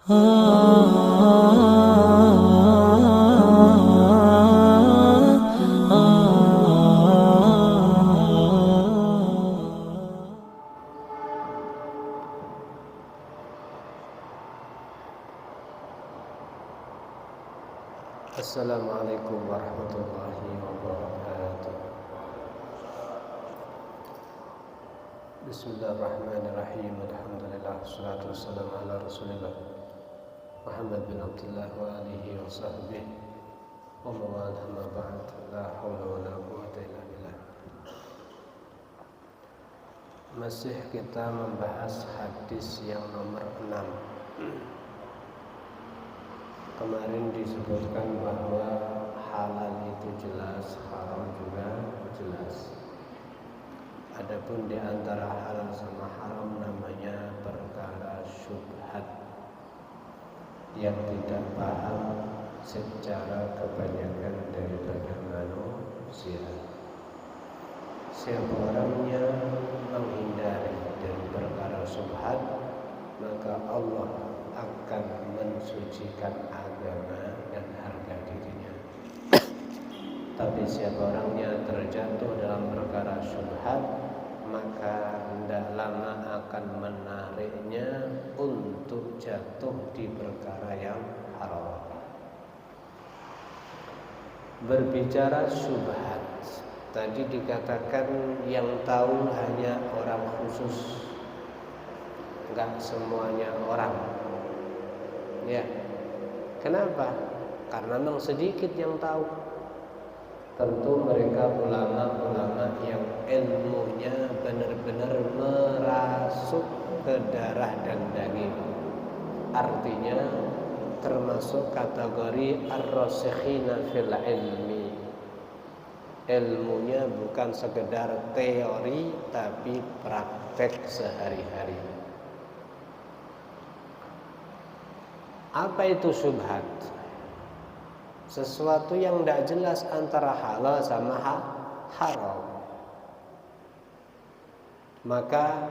Assalamualaikum warahmatullahi wabarakatuh. Bismillahirrahmanirrahim. Alhamdulillah, wassalatu wassalamu ala Rasulillah Muhammad bin Abdullah wa alihi wa sahbihi wa mawalah ma ba'd. La haula wa la quwwata illa billah. Masih kita membahas hadis yang nomor 6. Kemarin disebutkan bahwa halal itu jelas, haram juga jelas. Adapun di antara halal sama haram namanya perkara syubhat yang tidak paham secara kebanyakan daripada manusia. Siapa orangnya menghindari dari perkara syubhat, maka Allah akan mensucikan agama dan harga dirinya. Tapi siapa orangnya terjatuh dalam perkara syubhat, maka tidak lama akan menariknya untuk jatuh di perkara yang haram. Berbicara syubhat, tadi dikatakan yang tahu hanya orang khusus, enggak semuanya orang. Ya, kenapa? Karena memang sedikit yang tahu. Tentu mereka ulama-ulama yang ilmunya benar-benar merasuk ke darah dan daging. Artinya termasuk kategori ar-rasikhina fil ilmi. Ilmunya bukan sekedar teori tapi praktek sehari-hari. Apa itu syubhat? Sesuatu yang tidak jelas antara halal sama haram. Maka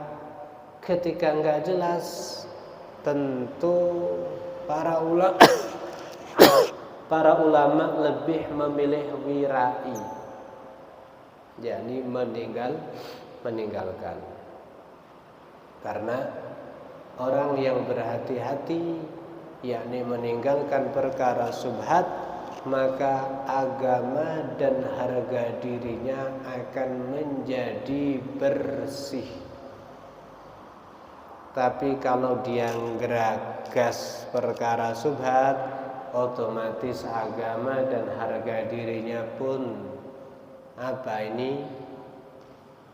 ketika nggak jelas, tentu para ulama lebih memilih wirai, yakni meninggalkan. Karena orang yang berhati-hati, yakni meninggalkan perkara syubhat, maka agama dan harga dirinya akan menjadi bersih. Tapi kalau dia geragas perkara syubhat, otomatis agama dan harga dirinya pun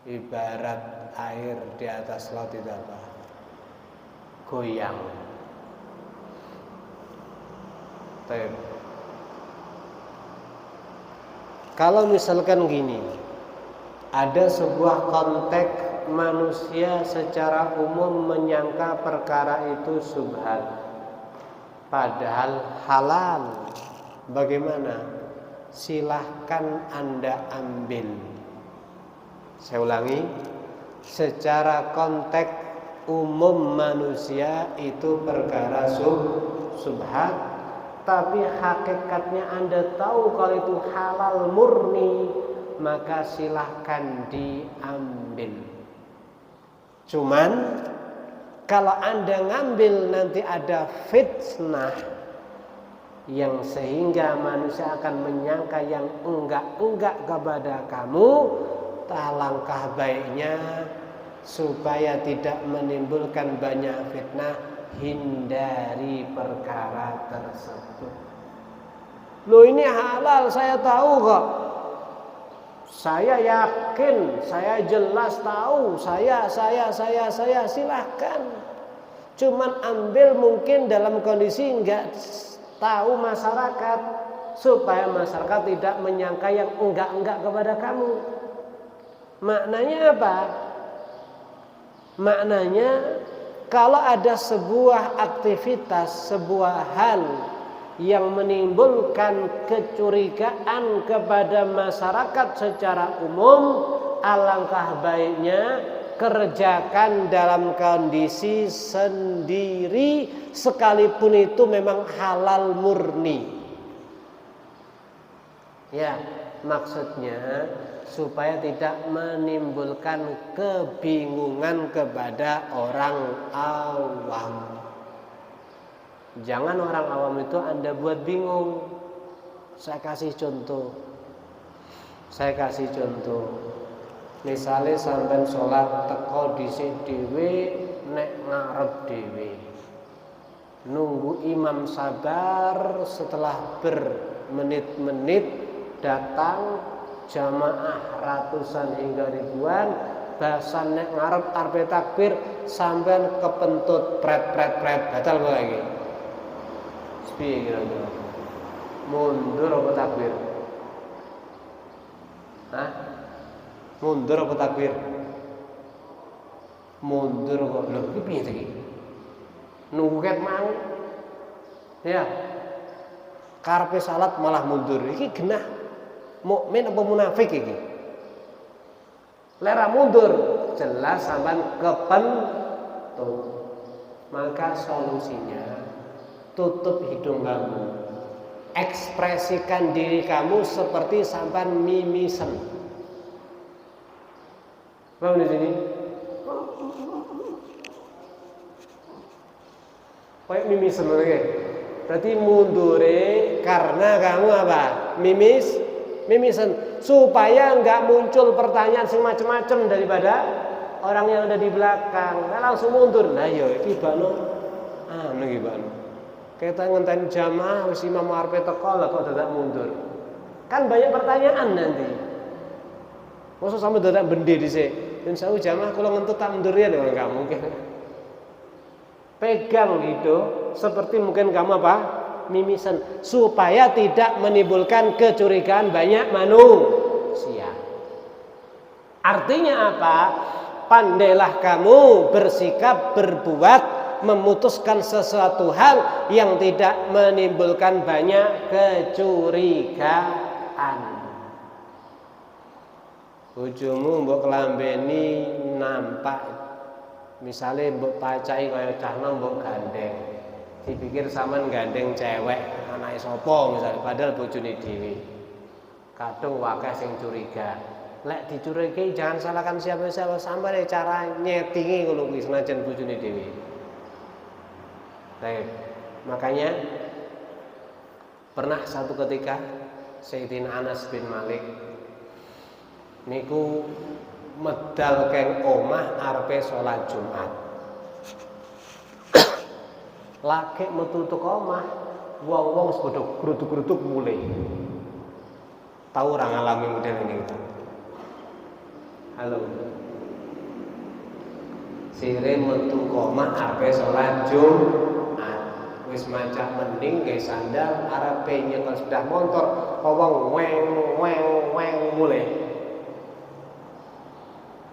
ibarat air di atas laut itu goyang. Kalau misalkan gini, ada sebuah konteks manusia secara umum menyangka perkara itu syubhat, padahal halal. Bagaimana? Silahkan Anda ambil. Saya ulangi, secara konteks umum manusia itu perkara syubhat, tapi hakikatnya Anda tahu kalau itu halal murni, maka silahkan diambil. Cuman kalau Anda ngambil nanti ada fitnah yang sehingga manusia akan menyangka yang enggak kepada kamu, alangkah baiknya supaya tidak menimbulkan banyak fitnah, hindari perkara tersebut. Loh, ini halal, saya tahu kok. Saya yakin, saya jelas tahu, saya silahkan. Cuman ambil mungkin dalam kondisi enggak tahu masyarakat, supaya masyarakat tidak menyangka yang enggak kepada kamu. Maknanya apa? Maknanya kalau ada sebuah aktivitas, sebuah hal yang menimbulkan kecurigaan kepada masyarakat secara umum, alangkah baiknya kerjakan dalam kondisi sendiri sekalipun itu memang halal murni. Ya, maksudnya supaya tidak menimbulkan kebingungan kepada orang awam. Jangan orang awam itu Anda buat bingung. Saya kasih contoh. Misalnya sampean sholat teko dhisik dhewe nek ngarep dhewe. Nunggu imam sabar, setelah bermenit-menit datang jamaah ratusan hingga ribuan, bahasan nek ngarep arepe takbir sampean kepentut pret batal kok lagi. Piye kira-kira? Mundur apa takbir? Hah? Mundur apa takbir? Mundur kok. Lho iki piye iki? Nunggu ket mang. Ya. Karepe salat malah mundur. Iki genah mukmin apa munafik iki? Lera mundur, jelas sampean kepentut. Maka solusinya tutup hidung kamu. Ekspresikan diri kamu seperti sampean mimisen. Paham di sini? Kayak mimisen lagi. Berarti mundure karena kamu apa? Mimisen supaya enggak muncul pertanyaan sing macam-macam daripada orang yang ada di belakang. Nah, langsung mundur. Nah, yo iki bano iki bano. Kita ngenteni jamaah wis imam arepe teko lah kok dadak mundur. Kan banyak pertanyaan nanti. Mosok sampe dadak bendhe dhisik. Insyaallah jamaah kula ngentut tak mundur ya lho enggak mungkin. Pegang itu seperti mungkin kamu apa? Mimisen supaya tidak menimbulkan kecurigaan banyak manusia. Artinya apa? Pandailah kamu bersikap, berbuat, memutuskan sesuatu hal yang tidak menimbulkan banyak kecurigaan. Bojomu mbok kelambeni nampak, misalnya mbok pacai kaya cah nom mbok gandeng, dipikir sampean gandeng cewek anake sapa misalnya, padahal bojone dhewe. Kadung wakeh sing curiga. Lek dicurigai jangan salahkan siapa-siapa, sampai cara nyetingi ngono kuwi senajan bojone dhewe. Baik. Makanya pernah satu ketika Sayyidina Anas bin Malik niku medal keng omah arepe salat Jumat. Lagi metu teko omah, wong-wong padha grutuk-grutuk mulai. Tahu ora ngalami model ini kita? Halo. Sire metu omah arepe salat Jumat. Wis maca mending gawe sandal arepe nyekel sepeda motor, wong weng mulai.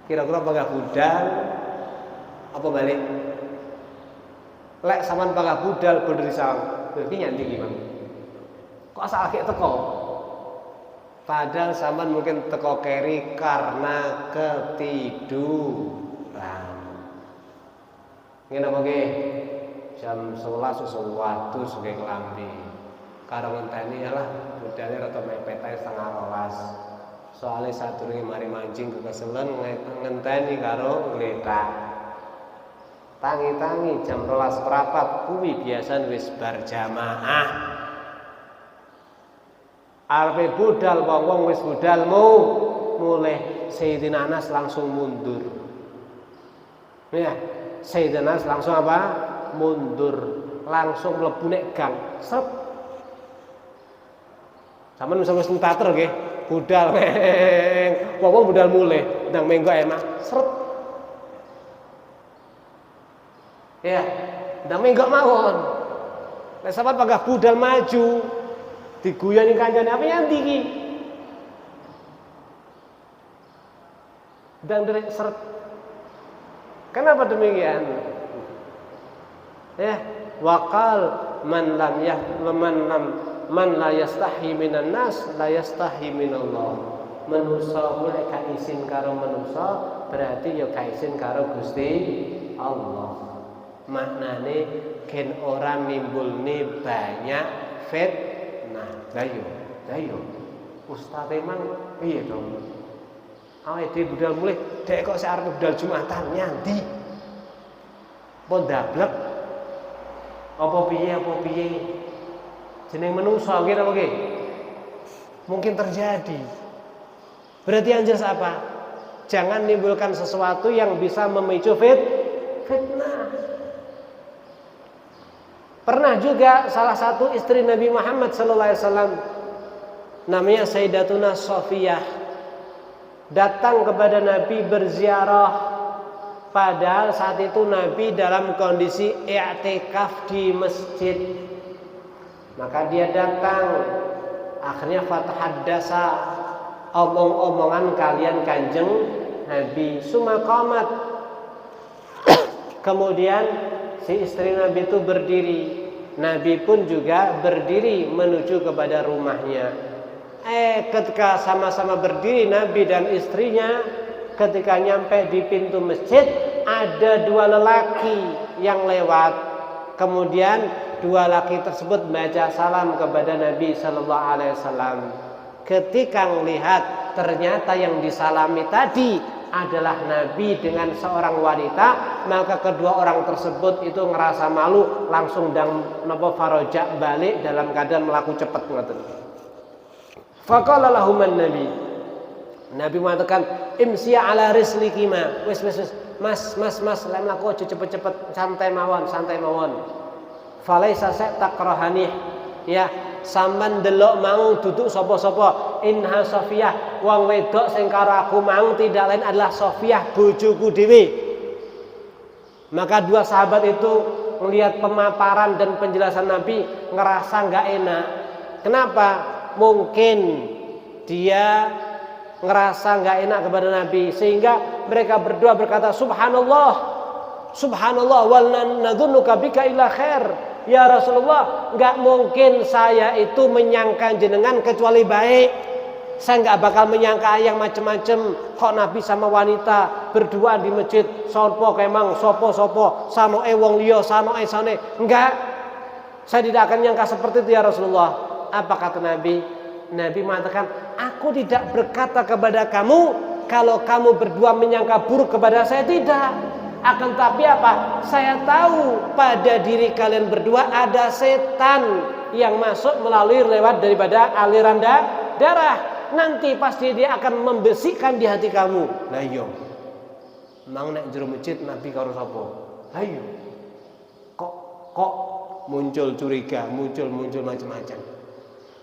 Kira-kira pagah budal apa balik? Lek sampean pagah budal bener disawang, berarti nyanti gimana? Kok asal akeh teko? Padahal sampean mungkin teko keri karena ketiduran. Ngene apa nggih? Jam 11 sesuatu sugih kelambi. Karo ngenteni alah budale rada mepet ae 11:30. Soale sadurunge mari mancing kekeselen ngenteni karo ngletak. Tangi-tangi jam 12:15 kuwi biasan wis bar jamaah. Arepe budal wong-wong wis budalmu mulai Sayyidina Anas langsung mundur. Ya, Sayyidina Anas langsung apa? Mundur, langsung mlebu nek gang. Sep. Sampeyan wis ntater nggih, budal meng. Wong budal mulih, ndang menggo emak. Sret. Ya, ndang menggo mawon. Nek sampeyan pagah budal maju, diguyoni kancane apa nyanti iki? Ndang derek sret. Kenapa demikian? Ya, waqal man la yastahi minan nas la yastahi minallah. Manusa mulai kaisin karo manusa berarti ya kaisin karo Gusti Allah. Maknane gen orang nimbulne banyak fitnah. Dayo. Ustaz emang piye to? Awake dhewe budal mulih dek kok sik arep budal Jumatan nyandi. Pon dablek. Apa piye? Jeneng menungso nggih apa nggih? Mungkin terjadi. Berarti yang jelas apa? Jangan nimbulkan sesuatu yang bisa memicu fitnah. Pernah juga salah satu istri Nabi Muhammad SAW, namanya Sayyidatuna Sofiyah, datang kepada Nabi berziarah. Padahal saat itu Nabi dalam kondisi i'tikaf di masjid. Maka dia datang, akhirnya fatahaddasa, omong-omongan kalian kanjeng Nabi. Sumaqamat. Kemudian si istri Nabi itu berdiri. Nabi pun juga berdiri menuju kepada rumahnya. Ketika sama-sama berdiri Nabi dan istrinya, ketika nyampe di pintu masjid, ada dua lelaki yang lewat. Kemudian dua laki tersebut baca salam kepada Nabi Sallallahu Alaihi Wasallam. Ketika melihat ternyata yang disalami tadi adalah Nabi dengan seorang wanita, maka kedua orang tersebut itu ngerasa malu, langsung farojak balik dalam keadaan melaku cepat ngoten. Faqala lahuman Nabi mengatakan, imsiya ala rislikima. Wis mas lek mlaku aja cepet-cepet, santai mawon. Falaisa takrahani. Ya, sampean delok mau duduk sapa-sapa. Inha Sofiyah, wong wedok sing karo aku mau tidak lain adalah Sofiyah, bojoku dhewe. Maka dua sahabat itu melihat pemaparan dan penjelasan Nabi, ngerasa enggak enak. Kenapa? Mungkin dia ngerasa enggak enak kepada Nabi, sehingga mereka berdua berkata, Subhanallah wal nadzunuka bika illa khair. Ya Rasulullah, enggak mungkin saya itu menyangka jenengan kecuali baik. Saya enggak bakal menyangka yang macam-macam. Kok Nabi sama wanita berdua di masjid, sopo kemang sopo sanoe wong liya sanoe sane. Enggak. Saya tidak akan nyangka seperti itu ya Rasulullah. Apa kata Nabi? Nabi mengatakan, aku tidak berkata kepada kamu kalau kamu berdua menyangka buruk kepada saya, tidak. Akan tapi apa? Saya tahu pada diri kalian berdua ada setan yang masuk melalui lewat daripada aliran darah. Nanti pasti dia akan membesikkan di hati kamu. Lah iya. Mang nek jero masjid Nabi karo sapa? Lah iya. Kok muncul curiga, muncul macam-macam.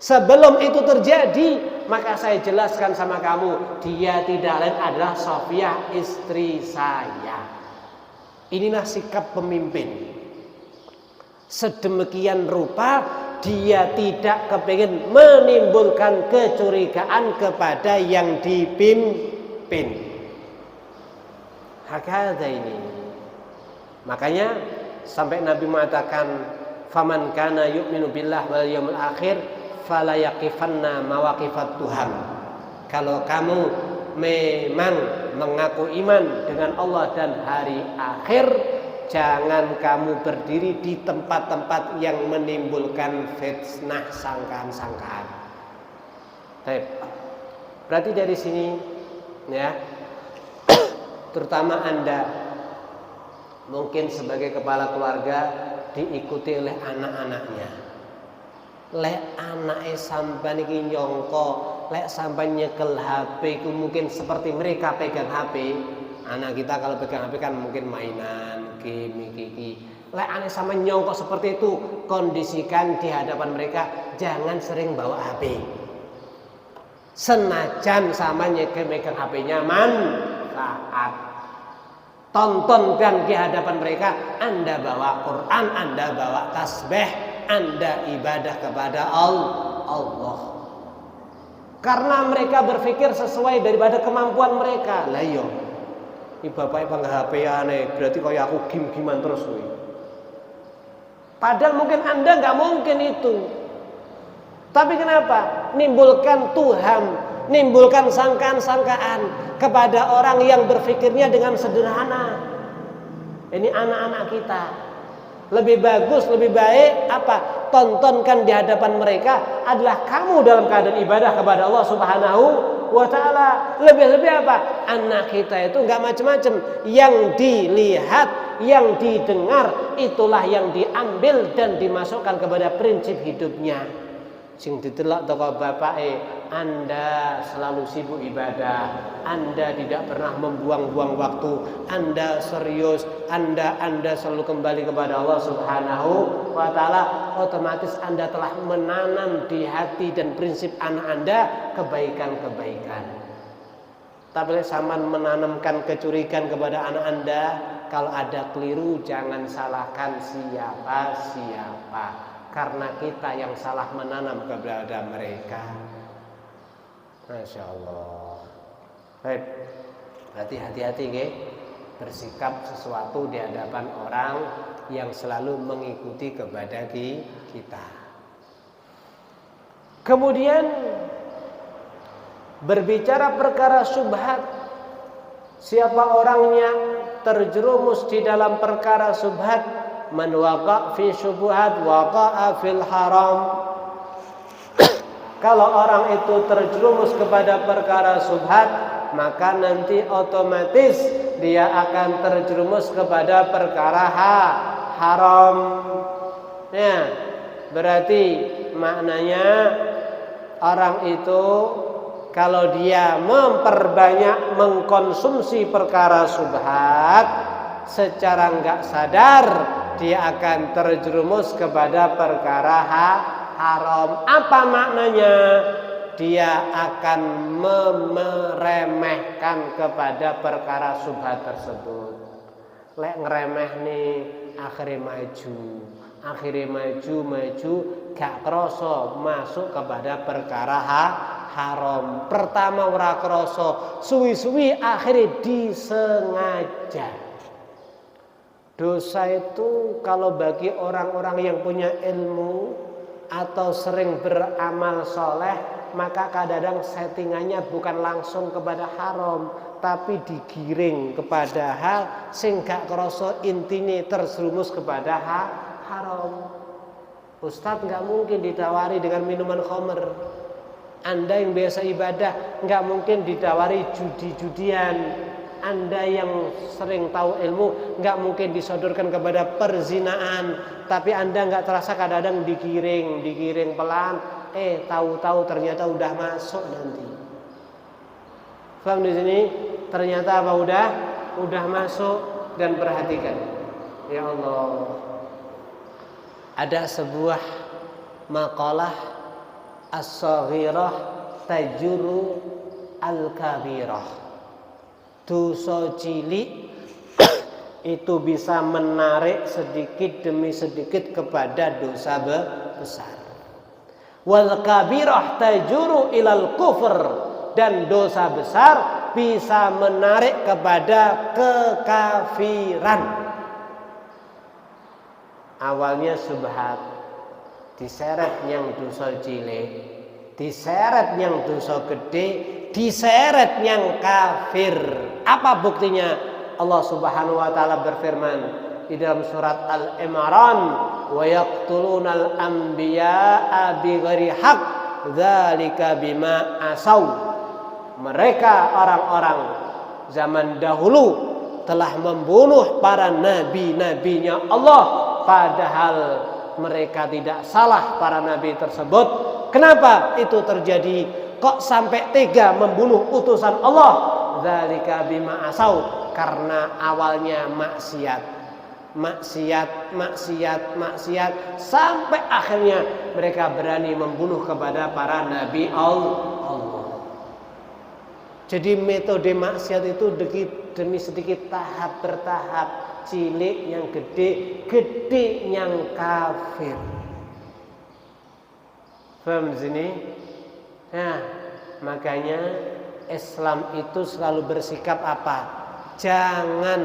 Sebelum itu terjadi, maka saya jelaskan sama kamu, dia tidak lain adalah Sofiyah, istri saya. Inilah sikap pemimpin. Sedemikian rupa dia tidak kepingin menimbulkan kecurigaan kepada yang dipimpin. Hakada ini. Makanya sampai Nabi mengatakan, faman kana yu'minu billah wal yaumil akhir fala yaqifanna mawaqifat Tuhan. Kalau kamu memang mengaku iman dengan Allah dan hari akhir, jangan kamu berdiri di tempat-tempat yang menimbulkan fitnah, sangkaan-sangkaan. Baik. Berarti dari sini ya, terutama Anda mungkin sebagai kepala keluarga diikuti oleh anak-anaknya. Lek anake sampean iki nyangka lek sampean nyekel HP ku mungkin seperti mereka pegang HP. Anak kita kalau pegang HP kan mungkin mainan, game iki. Lek anake sampean nyangka seperti itu, kondisikan di hadapan mereka jangan sering bawa HP. Senajan sama megang HP-nya manfaat. Tontonkan di hadapan mereka Anda bawa Quran, Anda bawa tasbih, Anda ibadah kepada Allah. Karena mereka berpikir sesuai daripada kemampuan mereka. Lah iya. Iki bapake pangga HP-ane, berarti kaya aku gim-giman terus kuwi. Padahal mungkin Anda enggak mungkin itu. Tapi kenapa? Nimbulkan tuham, nimbulkan sangkaan-sangkaan kepada orang yang berpikirnya dengan sederhana. Ini anak-anak kita. Lebih bagus, lebih baik apa? Tontonkan di hadapan mereka adalah kamu dalam keadaan ibadah kepada Allah Subhanahu wa ta'ala. Lebih-lebih apa? Anak kita itu enggak macam-macam. Yang dilihat, yang didengar, itulah yang diambil dan dimasukkan kepada prinsip hidupnya. Sing ditelok toko bapake, Anda selalu sibuk ibadah, Anda tidak pernah membuang-buang waktu, Anda serius, Anda selalu kembali kepada Allah Subhanahu wa ta'ala, otomatis Anda telah menanam di hati dan prinsip anak Anda kebaikan-kebaikan. Tapi sampean menanamkan kecurigaan kepada anak Anda, kalau ada keliru jangan salahkan siapa-siapa. Karena kita yang salah menanam kepada mereka. Masya Allah. Baik. Berarti hati-hati nggih, bersikap sesuatu di hadapan orang yang selalu mengikuti kepada kita. Kemudian berbicara perkara syubhat. Siapa orang yang terjerumus di dalam perkara syubhat? Man waqa' fi syubhat waqa'a fil haram. Kalau orang itu terjerumus kepada perkara syubhat, maka nanti otomatis dia akan terjerumus kepada perkara haram. Ya, berarti maknanya orang itu kalau dia memperbanyak mengkonsumsi perkara syubhat, secara enggak sadar dia akan terjerumus kepada perkara haram. Apa maknanya? Dia akan meremehkan kepada perkara syubhat tersebut. Lek ngeremeh nih, akhirnya maju, gak kroso masuk kepada perkara haram. Pertama ora kroso, suwi-suwi akhirnya disengaja. Dosa itu kalau bagi orang-orang yang punya ilmu atau sering beramal soleh, maka kadang-kadang settingannya bukan langsung kepada haram, tapi digiring kepada hal sing gak krasa intine terjerumus kepada haram. Ustadz gak mungkin ditawari dengan minuman khamr. Anda yang biasa ibadah gak mungkin ditawari judi-judian. Anda yang sering tahu ilmu nggak mungkin disodorkan kepada perzinaan, tapi Anda nggak terasa kadang-kadang digiring pelan, tahu-tahu ternyata udah masuk nanti. Paham di sini? Ternyata apa udah masuk. Dan perhatikan, ya Allah, ada sebuah maqalah as-saghirah tajuru al-kabirah. Dosa cilik itu bisa menarik sedikit demi sedikit kepada dosa besar. Wal kabirah tajuru ilal kufur, dan dosa besar bisa menarik kepada kekafiran. Awalnya subhat, diseret yang dosa cilik, diseret yang dosa gede, diseret yang kafir. Apa buktinya? Allah Subhanahu wa taala berfirman di dalam surat Al-Imran, wa yaqtulunal anbiya'a bighairi haqq dzalika bima asaw. Mereka orang-orang zaman dahulu telah membunuh para nabi-nabinya Allah, padahal mereka tidak salah para nabi tersebut. Kenapa itu terjadi? Kok sampai tega membunuh utusan Allah? Dzalika bima asaw, karena awalnya maksiat sampai akhirnya mereka berani membunuh kepada para nabi Allah. Jadi metode maksiat itu demi sedikit, tahap bertahap, cilik yang gede, gede yang kafir. Paham di sini? Nah, makanya Islam itu selalu bersikap apa? Jangan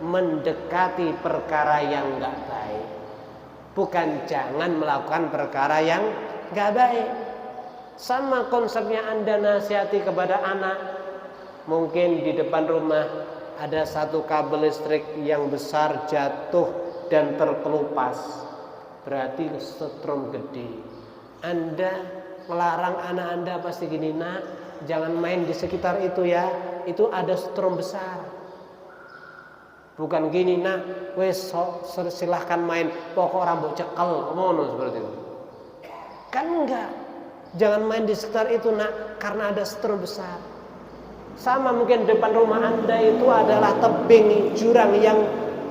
mendekati perkara yang enggak baik. Bukan jangan melakukan perkara yang enggak baik. Sama konsepnya Anda nasihati kepada anak. Mungkin di depan rumah ada satu kabel listrik yang besar jatuh dan terkelupas, berarti setrum gede. Anda melarang anak Anda pasti gini, nak, jangan main di sekitar itu ya, itu ada setrum besar. Bukan gini, nak, wes silahkan main, pokok rambut cekel, ngono seperti itu. Kan enggak. Jangan main di sekitar itu, nak, karena ada setrum besar. Sama mungkin depan rumah Anda itu adalah tebing jurang yang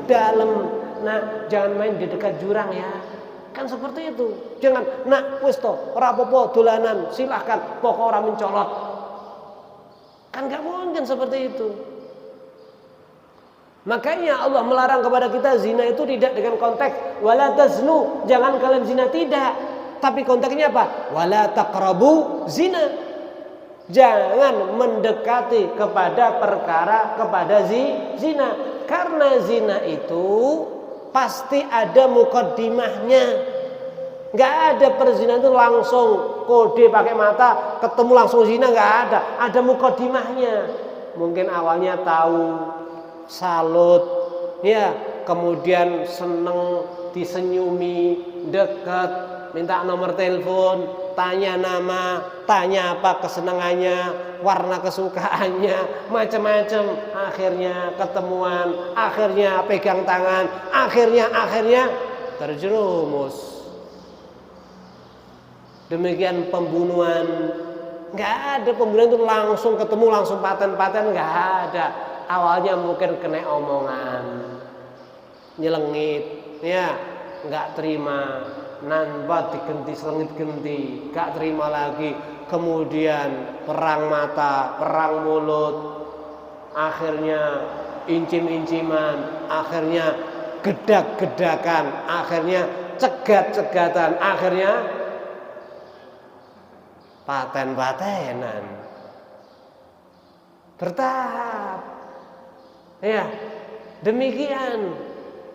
dalam. Nah, jangan main di dekat jurang ya. Kan seperti itu. Jangan, nak, wis to, ora apa-apa dolanan, silahkan, pokok orang mencolot. Kan enggak mungkin seperti itu. Makanya Allah melarang kepada kita zina itu tidak dengan konteks wala taznu, jangan kalian zina, tidak. Tapi konteksnya apa? Wala taqrabu zina. Jangan mendekati kepada perkara kepada zina. Karena zina itu pasti ada mukaddimahnya. Enggak ada perzinahan itu langsung kode pakai mata ketemu langsung zina, enggak ada. Ada mukaddimahnya. Mungkin awalnya tahu, salut, ya, kemudian seneng, disenyumi, dekat, minta nomor telepon, tanya nama, tanya apa kesenangannya, warna kesukaannya, macam-macam. Akhirnya ketemuan, akhirnya pegang tangan, akhirnya terjerumus. Demikian pembunuhan. Nggak ada pembunuhan itu langsung ketemu, langsung paten-paten, nggak ada. Awalnya mungkin kena omongan, nyelengit, ya, nggak terima, nampak digenti selengit-genti, nggak terima lagi, kemudian perang mata, perang mulut, akhirnya incim-inciman, akhirnya gedak-gedakan, akhirnya cegat-cegatan, akhirnya paten-patenan. Bertahap. Ya, demikian.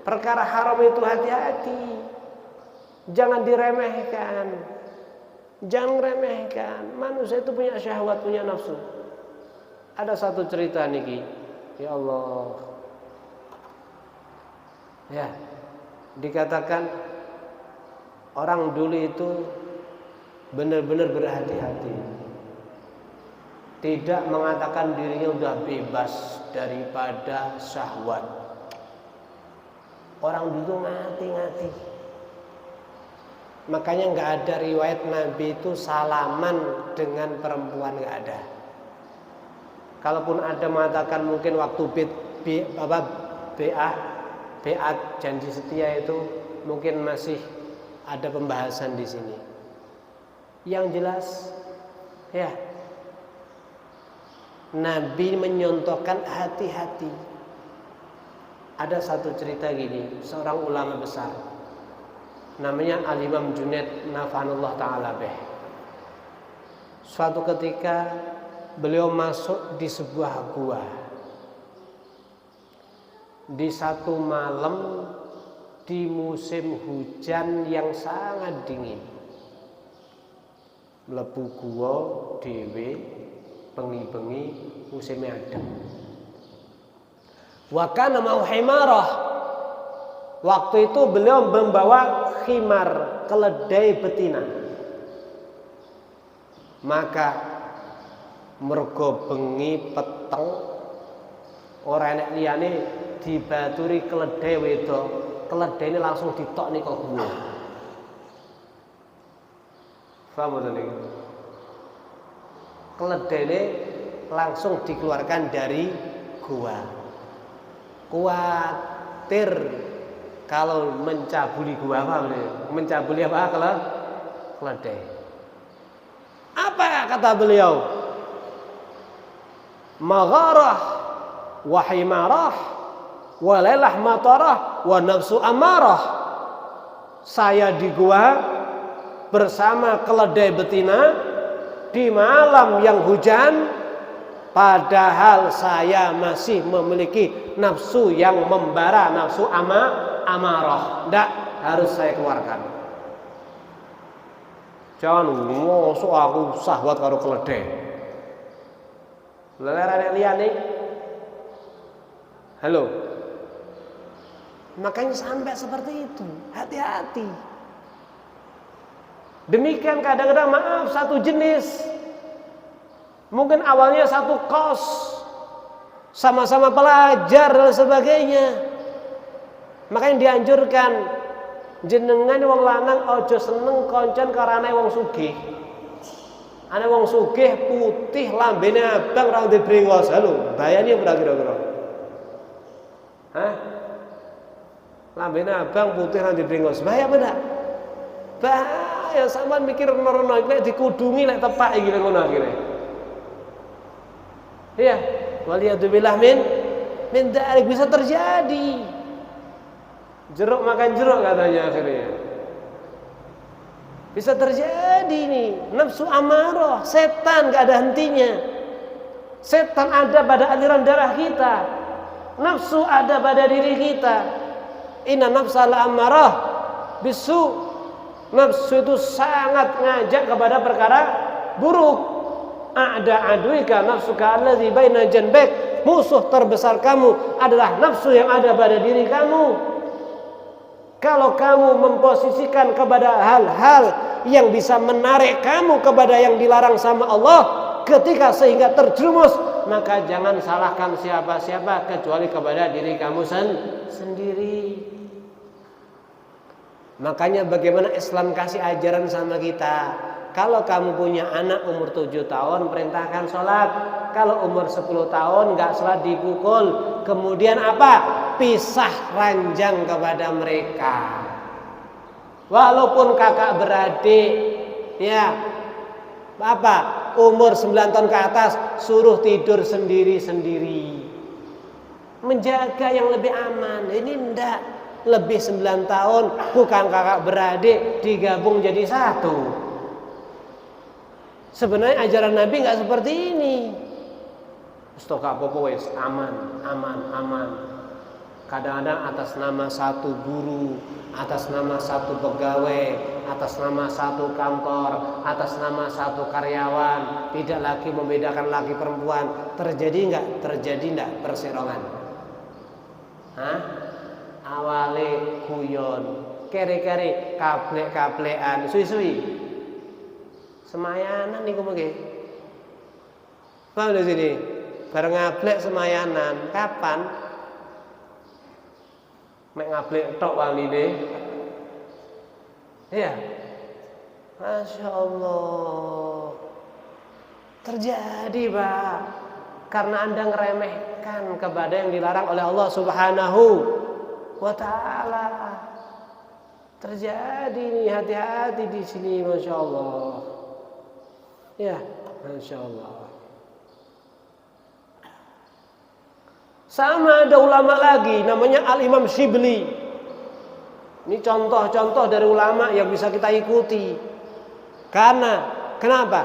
Perkara haram itu hati-hati. Jangan diremehkan. Jangan remehkan. Manusia itu punya syahwat, punya nafsu. Ada satu cerita niki. Ya Allah. Ya, dikatakan orang dulu itu benar-benar berhati-hati. Tidak mengatakan dirinya sudah bebas daripada syahwat. Orang dulu ngati-ngati. Makanya nggak ada riwayat Nabi itu salaman dengan perempuan, nggak ada. Kalaupun ada mengatakan mungkin waktu beat janji setia itu mungkin masih ada pembahasan di sini. Yang jelas, ya, Nabi menyontohkan hati-hati. Ada satu cerita gini, seorang ulama besar, namanya Al-Imam Junaid Nafanullah Ta'ala bih. Suatu ketika beliau masuk di sebuah gua. Di satu malam di musim hujan yang sangat dingin. Mlebu gua dhewe bengi-bengi musimnya adem. Wa kana mau himarah. Waktu itu beliau membawa khimar, keledai betina. Maka mergo bengi peteng ora enek liyane dibaturi keledai wedok. Keledai ini langsung ditokni kok gua. Paham ta niki? Keledai ini langsung dikeluarkan dari gua. Kuatir kalau mencabuli gua, apa? Mencabuli apa? Keledai. Apa kata beliau? Magharah wa himarah wa lailah matarah wa nafsu amarah. Saya di gua bersama keledai betina di malam yang hujan, padahal saya masih memiliki nafsu yang membara, nafsu amarah. Tidak, harus saya keluarkan. Jangan ngosok aku sahwat karo keledai. Lelera liane. Halo. Makanya sampai seperti itu, hati-hati. Demikian kadang-kadang maaf satu jenis, mungkin awalnya satu kos, sama-sama pelajar dan sebagainya. Makanya dianjurkan jenengan wong lanang ojo seneng koncon karena wong sugih. Ana wong sugih putih lambene abang rambut brengos. Halo, bayane ora kira-kira? Hah? Lambene abang putih rambut brengos. Bahaya apa enggak? Bahaya, sampean mikir merono iki dikudungi lek tepak iki ngono akhire. Iya, waliyadzubillah min dzalik bisa terjadi. Jeruk makan jeruk katanya akhirnya. Bisa terjadi nih, nafsu amarah, setan gak ada hentinya. Setan ada pada aliran darah kita. Nafsu ada pada diri kita. Inna nafsa la amarah bisu. Nafsu itu sangat ngajak kepada perkara buruk. A'da aduika nafsuka allazi baina janbek. Musuh terbesar kamu adalah nafsu yang ada pada diri kamu. Kalau kamu memposisikan kepada hal-hal yang bisa menarik kamu kepada yang dilarang sama Allah ketika sehingga terjerumus, maka jangan salahkan siapa-siapa kecuali kepada diri kamu sendiri. Makanya bagaimana Islam kasih ajaran sama kita. Kalau kamu punya anak umur 7 tahun, perintahkan sholat. Kalau umur 10 tahun gak sholat dipukul. Kemudian apa? Pisah ranjang kepada mereka. Walaupun kakak beradik, ya apa? Umur 9 tahun ke atas, suruh tidur sendiri-sendiri. Menjaga yang lebih aman. Ini ndak. Lebih 9 tahun, bukan kakak beradik, digabung jadi satu. Sebenarnya ajaran Nabi nggak seperti ini. Stok apa-apa wes aman. Kadang-kadang atas nama satu guru, atas nama satu pegawai, atas nama satu kantor, atas nama satu karyawan, tidak lagi membedakan laki perempuan. Terjadi nggak perserongan? Hah? Awale kuyon, kere-kere, kaplek-kaplekan, suwi-suwi. Semayanan niku mengke. Paham lho sini? Bareng ngablek semayanan, kapan? Mek ngablek tok waline. Iya. Masya Allah. Terjadi, Pak. Karena Anda ngeremehkan kepada yang dilarang oleh Allah Subhanahu wa ta'ala. Terjadi nih, hati-hati di sini, Masya Allah. Ya, Masya Allah. Sama ada ulama lagi, namanya Al-Imam Shibli. Ini contoh-contoh dari ulama yang bisa kita ikuti. Kenapa?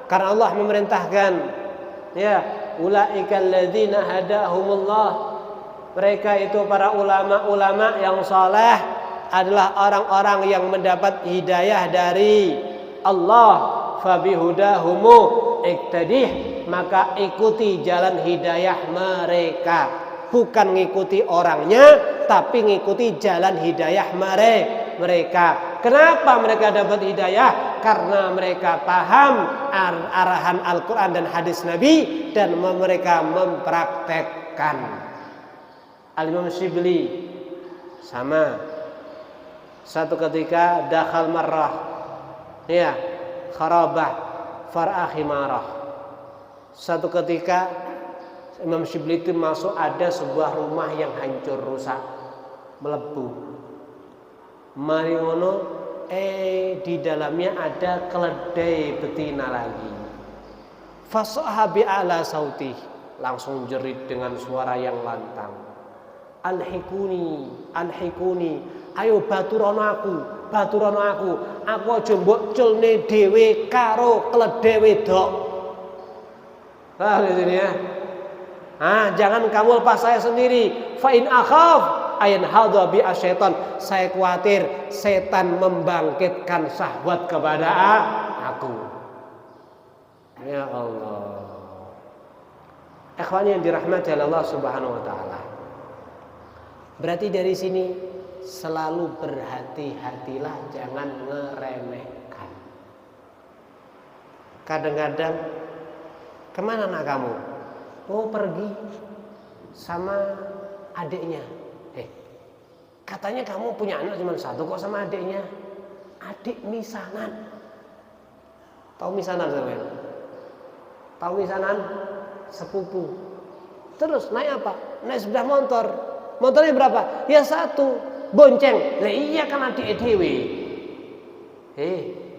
Karena Allah memerintahkan, ya, ulaikal ladzina hadahumullah. Mereka itu para ulama-ulama yang saleh adalah orang-orang yang mendapat hidayah dari Allah. Fabihudahumu iktadih, maka ikuti jalan hidayah mereka. Bukan ngikuti orangnya, tapi ngikuti jalan hidayah mereka. Kenapa mereka dapat hidayah? Karena mereka paham arahan Al-Quran dan hadis Nabi, dan mereka mempraktekkan. Al-Imam Shibli sama. Satu ketika dakhal marrah, ya, kharabah far'ahi marah. Satu ketika Imam Shibli itu masuk, ada sebuah rumah yang hancur rusak, melebu. Mari ngono, di dalamnya ada keledai betina lagi. Fasahabi ala sauti, langsung jerit dengan suara yang lantang. Alhikuni, ayo baturono aku. Aku aja mbok culne dhewe karo keledai wedok. Di sini ya. Jangan kamu lepas saya sendiri. Fa in akhaf ayan hadha bi asyaitan. Saya khawatir setan membangkitkan syahwat kepada aku. Ya Allah. Ikhwani yang dirahmati Allah Subhanahu wa taala. Berarti dari sini selalu berhati-hatilah, jangan ngeremehkan. Kadang-kadang, kemana anak kamu? Oh, pergi sama adiknya. Katanya kamu punya anak cuma satu kok sama adiknya. Adik misanan. Tahu misanan sampean? Tahu misanan? Sepupu. Terus naik apa? Naik sepeda motor. Motornya berapa? Ya satu. Bonceng. Lah iya kan adik dhewe.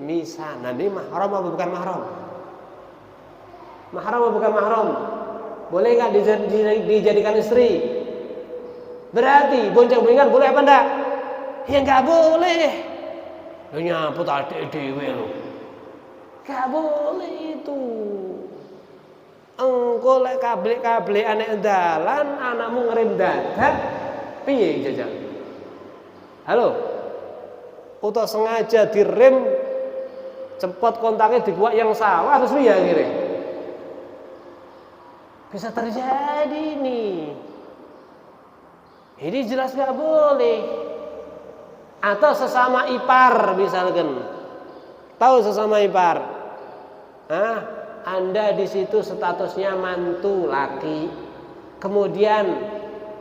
Misanan ini mahram apa bukan mahram? Mahram apa bukan mahram? Boleh nggak dijadikan istri? Berarti bonceng-boncengan boleh apa enggak? Ya nggak boleh. Lu nyaput adik dhewe lu. Nggak boleh itu. Engko lek kablek-kablek anek dalan, anakmu ngerem dadak, piye jajal? Halo. Utawa sengaja direm cepot kontaknya dibuat yang sawah terus piye akhirnya? Bisa terjadi nih. Ini jelas nggak boleh. Atau sesama ipar misalkan. Tahu sesama ipar? Anda di situ statusnya mantu laki. Kemudian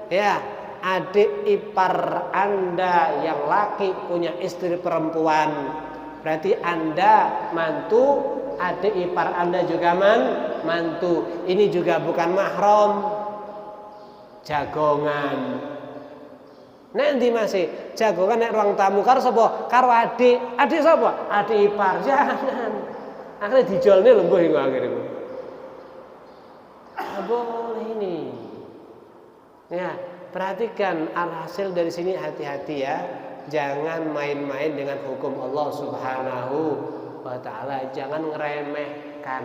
ya adik ipar Anda yang laki punya istri perempuan. Berarti Anda mantu, adik ipar Anda juga mantu. Ini juga bukan mahram. Jagongan. Nanti masih jagongan nek ruang tamu karo sapa? Karo adik. Adik sapa? Adik ipar. Jangan. Akhirnya dijolne lho mbuh iku akhirnya. Boleh ini. Ya, perhatikan alhasil dari sini hati-hati ya. Jangan main-main dengan hukum Allah Subhanahu wa taala. Jangan ngeremehkan.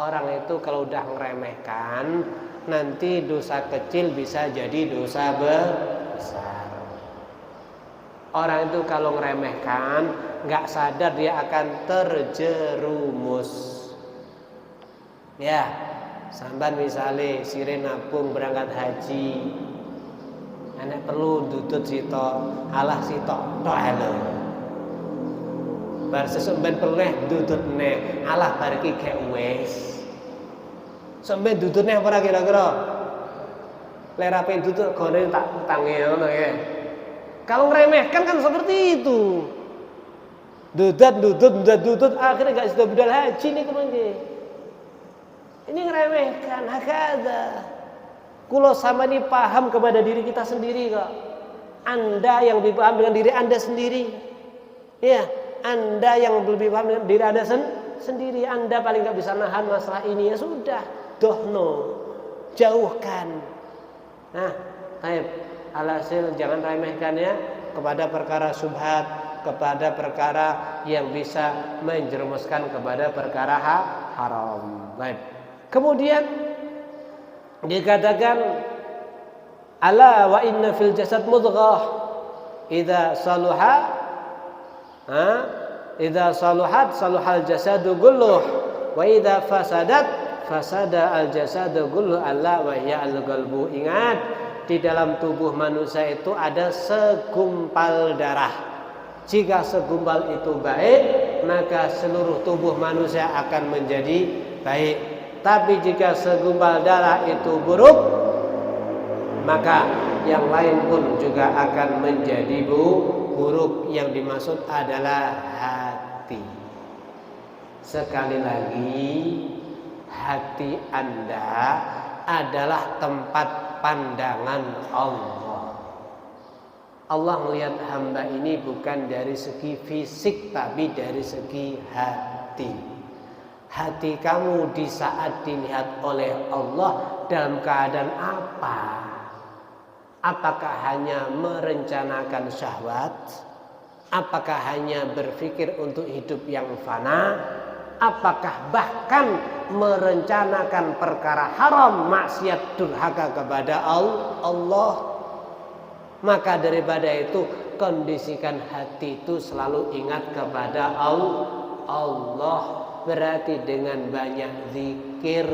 Orang itu kalau udah ngeremehkan, nanti dosa kecil bisa jadi dosa besar. Orang itu kalau ngeremehkan, nggak sadar dia akan terjerumus. Ya, sampean misalnya sire nabung berangkat haji, anak perlu dudut sito, alah sito, doa. Bar sesumben perlu dudut neh, alah bariki gak wes. Sampai dudut neh apa kira-kira? Lerape dudut gone tak tangi ngono ya. Kalau ngeremehkan kan seperti itu. Dudut akhirnya gak sudah budal haji nih kemudian. Ini ngeremehkan, hakada. Kulo sama ini paham kepada diri kita sendiri kok. Anda yang lebih paham dengan diri Anda sendiri. Ya, Anda yang lebih paham dengan diri Anda sendiri. Anda paling gak bisa nahan masalah ini, ya sudah, dohno, jauhkan. Nah, baik. Alhasil jangan remehkan ya kepada perkara syubhat, kepada perkara yang bisa menjerumuskan kepada perkara haram. Baik. Kemudian dikatakan ala wa inna fil jasad mudghah idza saluhat saluhal jasadu kulluh wa idza fasada al jasadu kulluh alla wa hiya al qalbu. Ingat, di dalam tubuh manusia itu ada segumpal darah. Jika segumpal itu baik, maka seluruh tubuh manusia akan menjadi baik. Tapi jika segumpal darah itu buruk, maka yang lain pun juga akan menjadi buruk. Yang dimaksud adalah hati. Sekali lagi, hati Anda adalah tempat pandangan Allah. Allah melihat hamba ini bukan dari segi fisik, tapi dari segi hati. Hati kamu di saat dilihat oleh Allah dalam keadaan apa? Apakah hanya merencanakan syahwat? Apakah hanya berpikir untuk hidup yang fana? Apakah bahkan merencanakan perkara haram, maksiat, durhaka kepada Allah? Maka daripada itu, kondisikan hati itu selalu ingat kepada Allah. Berarti dengan banyak zikir,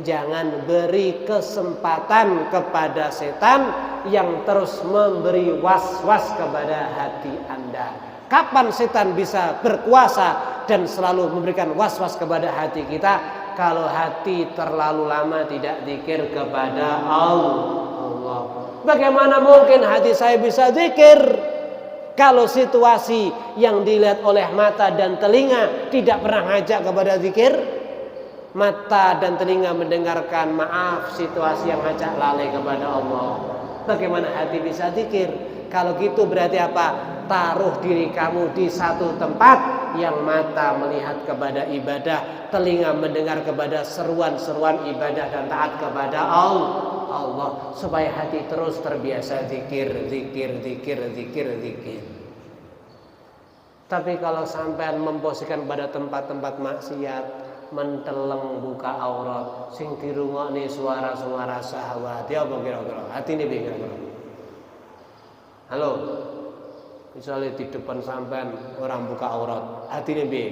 jangan beri kesempatan kepada setan yang terus memberi was-was kepada hati Anda. Kapan setan bisa berkuasa dan selalu memberikan was-was kepada hati kita? Kalau hati terlalu lama tidak zikir kepada Allah. Bagaimana mungkin hati saya bisa zikir kalau situasi yang dilihat oleh mata dan telinga tidak pernah ngajak kepada zikir? Mata dan telinga mendengarkan, maaf, situasi yang ngajak lalai kepada Allah. Bagaimana hati bisa zikir? Kalau gitu berarti apa? Taruh diri kamu di satu tempat yang mata melihat kepada ibadah, telinga mendengar kepada seruan-seruan ibadah dan taat kepada Allah, supaya hati terus terbiasa zikir. Tapi kalau sampai memposisikan pada tempat-tempat maksiat, menteleng buka aurat, sing dirungokne suara-suara syahwat, ya apa kira-kira? Hatine piye kira-kira? Halo. Misalnya di depan sampean orang buka aurat, hatine piye?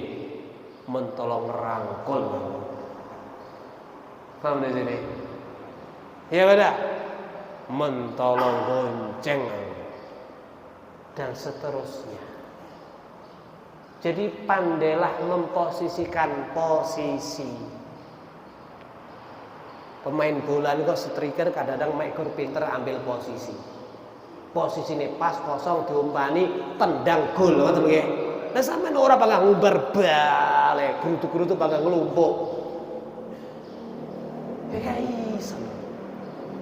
Mentolong rangkul. Paham di sini? Ya beda. Mentolong gonceng dan seterusnya. Jadi pandailah memposisikan posisi. Pemain bola ini kok striker kadang-kadang maker pinter ambil posisi. Posisine pas kosong diumpani tendang gol ngoten nggih. Lah sampean ora bakal ngumbar bale, grutu-grutu bakal nglumpuk. Ya iso.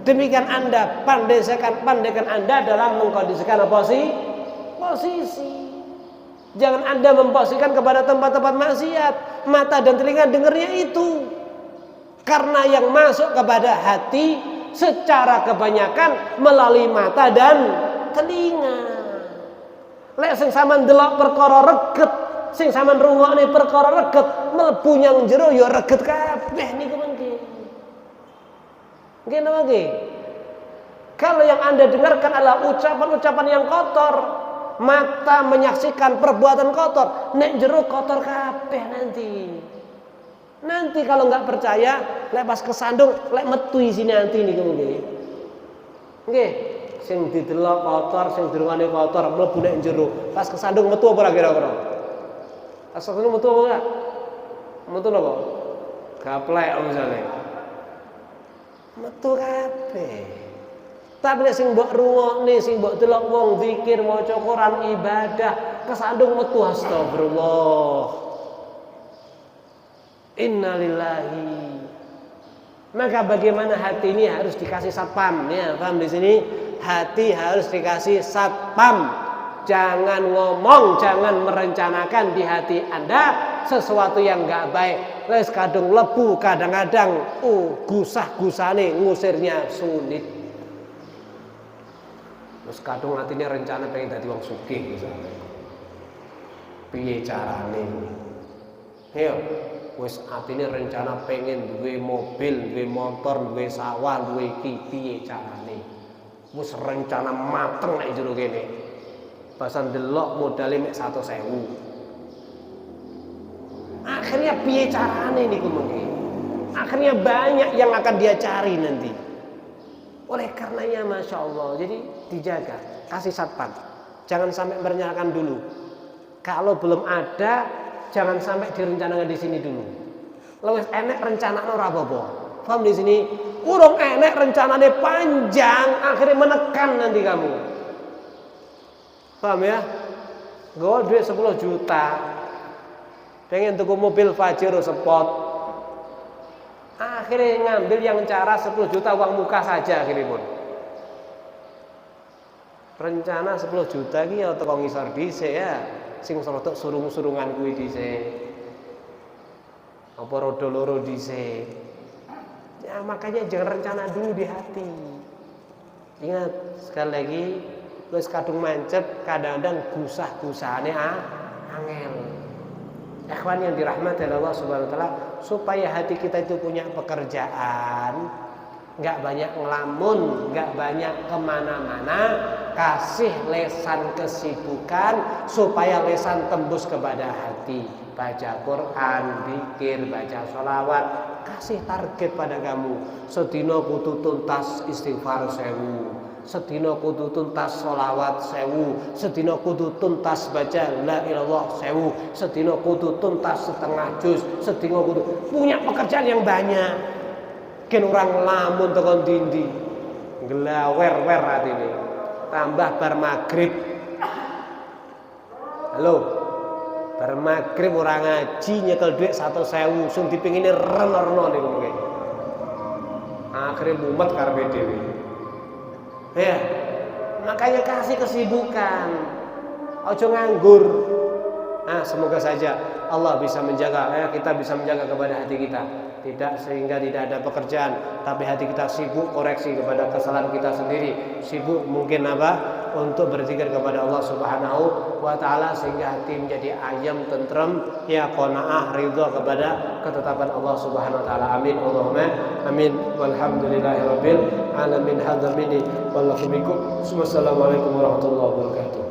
Demikian Anda pandaikan Anda dalam mengkondisikan posisi. Jangan Anda memposisikan kepada tempat-tempat maksiat. Mata dan telinga dengernya itu. Karena yang masuk kepada hati secara kebanyakan melalui mata dan telinga. Lek sing sampean delok perkara reget, sing sampean rungokne perkara reget, mlebu nyang jero ya reget kabeh niku mengki. Nggih napa nggih? Kalau yang Anda dengarkan adalah ucapan-ucapan yang kotor, mata menyaksikan perbuatan kotor, nek jero kotor kabeh nanti. Nanti kalau nggak percaya, lek pas kesandung, lek metu isine nanti niku nggih. Nggih, sing didelok kotor, sing dirungane kotor, mlebu nek jero. Pas kesandung metu apa ora kira-kira? Pas kesandung metu apa enggak? Metu napa? Gaplek misalnya. Metu kabeh. Tapi lek sing mbok rungokne, sing mbok delok wong zikir, maca Quran, ibadah, kesandung metu astagfirullah. Innalillahi. Maka bagaimana hati ini harus dikasih satpam, ya, paham di sini? Hati harus dikasih satpam. Jangan ngomong, jangan merencanakan di hati Anda sesuatu yang enggak baik. Les kadung lebu, kadang-kadang gusah-gusane ngusirnya sulit. Terus kadung atine rencana pengen dadi wong sugih misalnya. Piye carane? Ayo. Wis atine rencana pengen duwe mobil, duwe motor, duwe sawah, duwe iki piye carane. Wis rencana mateng nek jero kene. Basan delok modale mek 100.000. Akhirnya piye carane niku mengki. Akhirnya banyak yang akan dia cari nanti. Oleh karenanya Masya Allah, jadi dijaga, kasih satpam. Jangan sampai merencanakan dulu. Kalau belum ada, jangan sampai direncanakan di sini dulu. Lewis enek rencana ora apa-apa. Paham di sini? Urung enek rencanane panjang, akhirnya menekan nanti kamu. Paham ya? Gue duit 10 juta. Pengen tuku mobil Pajero Sport. Akhirnya ngambil yang cara 10 juta uang muka saja akhirnya pun. Rencana 10 juta iki ya teko ngisor dhisik ya. Sing rodok surung-surungan kuwi dhisik. Apa rodo loro dhisik. Ya makanya jangan rencana dulu di hati. Ingat sekali lagi wis kadung mancep kadang-kadang gusah-gusahane angel. Ikhwan yang dirahmati Allah Subhanahu wa taala, supaya hati kita itu punya pekerjaan, enggak banyak ngelamun, enggak banyak kemana-mana, kasih lesan kesibukan supaya lesan tembus kepada hati. Baca Quran, zikir, baca sholawat, kasih target pada kamu. Sedina kudu tuntas istighfar 1000, sedina kudu tuntas sholawat 1000, sedina kudu tuntas baca la ilallah 1000, sedina kudu tuntas setengah juz, sedina kudu punya pekerjaan yang banyak. Ken orang lamun tekan dindi ngelawer-wer atine tambah bar maghrib. Halo, bar maghrib orang ngaji nyekel duit 100.000 sing dipengine reno-reno niku mengke. Akhire mumet karepe dhewe. Ya, makanya kasih kesibukan, ojo nganggur. Nah, semoga saja Allah bisa menjaga, kita bisa menjaga kepada hati kita, sehingga tidak ada pekerjaan, tapi hati kita sibuk koreksi kepada kesalahan kita sendiri, sibuk mungkin untuk berzikir kepada Allah Subhanahu wa taala, sehingga hati menjadi ayam, tentrem, ya qanaah, ridha kepada ketetapan Allah Subhanahu wa taala. Amin Allahumma amin. Walhamdulillahirabbil alamin. Hadza minni wallahi bikum. Wassalamualaikum warahmatullahi wabarakatuh.